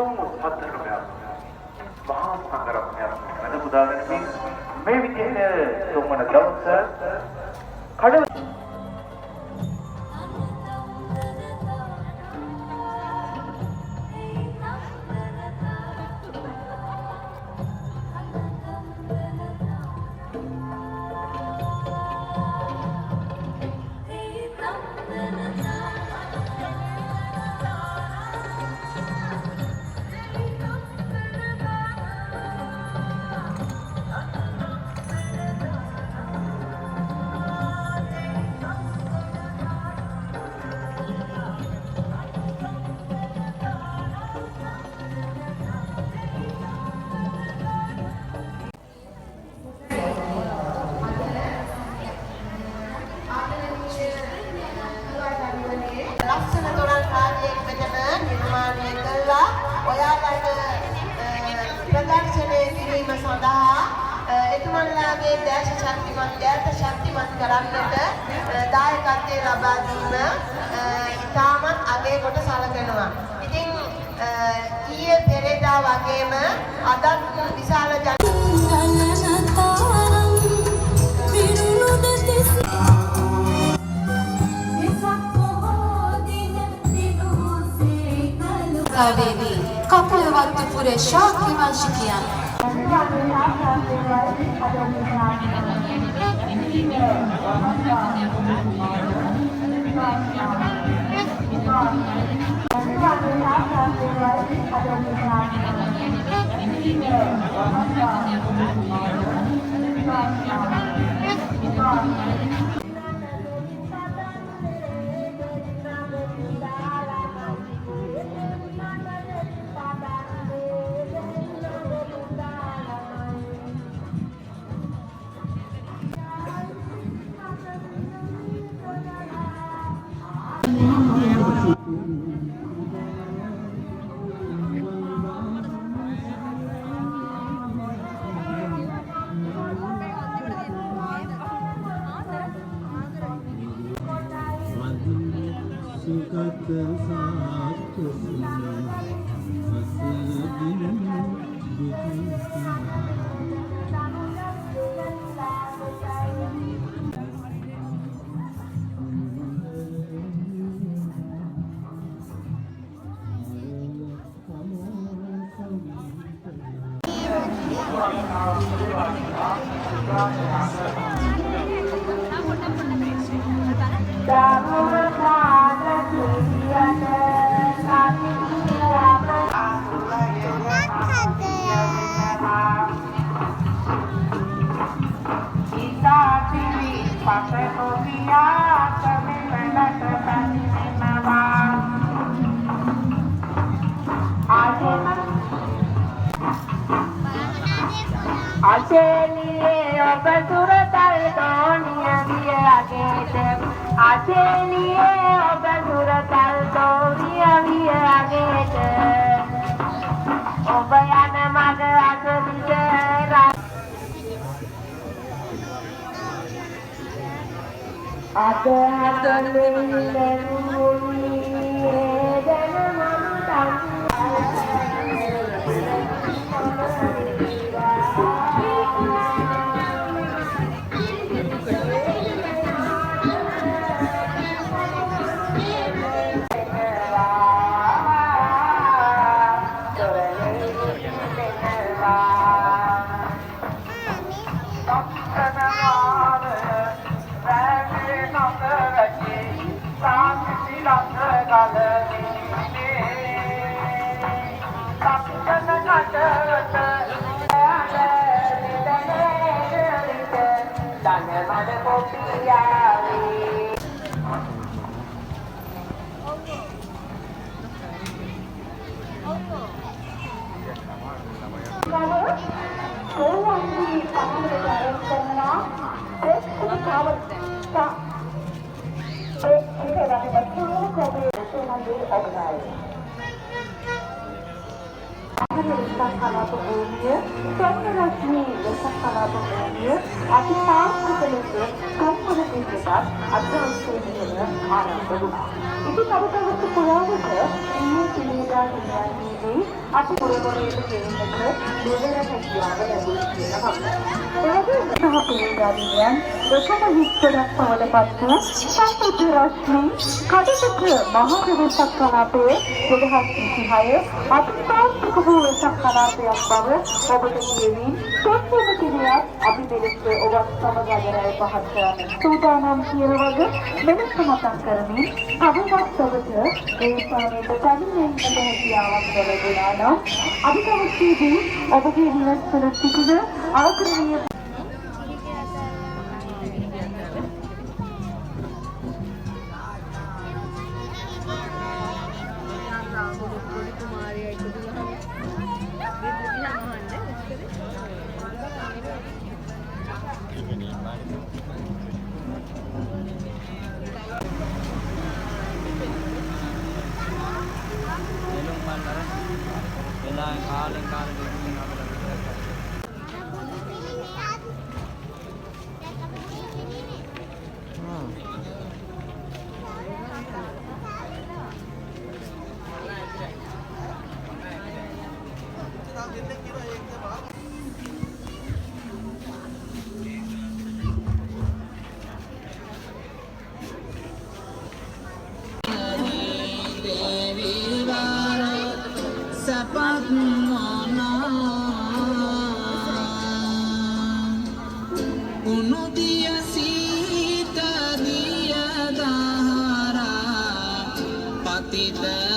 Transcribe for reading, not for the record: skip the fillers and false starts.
උතුම් සත්‍යකමයක් මහා සංග්‍රහයක් වෙන උදාහරණයක් මේ විදිහට තුන්වන දවස කඩ ලස්සන තොරන් රාජ්‍යයක් මෙතන නිර්මාණය කළා. ඔයාලට ප්‍රදර්ශනය කිරීම සඳහා එතුමන්ලාගේ දැස ශක්තිමත් කරන්නට දායකත්වය ලබා දීම ඉතාමත් අගය කොට සැලකෙනවා. ඉතින් ඊයේ පෙරේදා වගේම අදත් විශාල වේවි කපුලවත්තුපුර ශාක්‍ය වංශිකයන් අධ්‍යාපනයේ ආරම්භ වුණා. ඉතින් අවුරුදු පුරාවට ඊයේ සිනේදා දිනයන්හිදී අපි පුරවරයට ගෙන්නට දෙවන හැකියාව ලැබුණේ කියලා හම්බුනා. එවැගේම සහපිරියදා දිනයන් එකම හිස්කොඩක් පවලපත් වූ සම්පූර්ණ රශ්මි කටුක මහා වෙසක් කලාපයේ 2026 අතිසාර්ථක වූ වෙසක් කලාපයක් බව ඔබට කියමින් තොත්වන දිනයක් අපි මෙලෙස ඔබත් සමග අදරය පහත් කරන්න සූදානම් කියන වගේ මෙලෙස මතක් කරමින් තවමත් ඔබට ඒ ස්ථානයට තනියෙන් ඉන්න හැකියාවක් ලැබුණා නම් අභිනවයේදී ඔබගේ නිවසට සිටින ආදරණීය Patita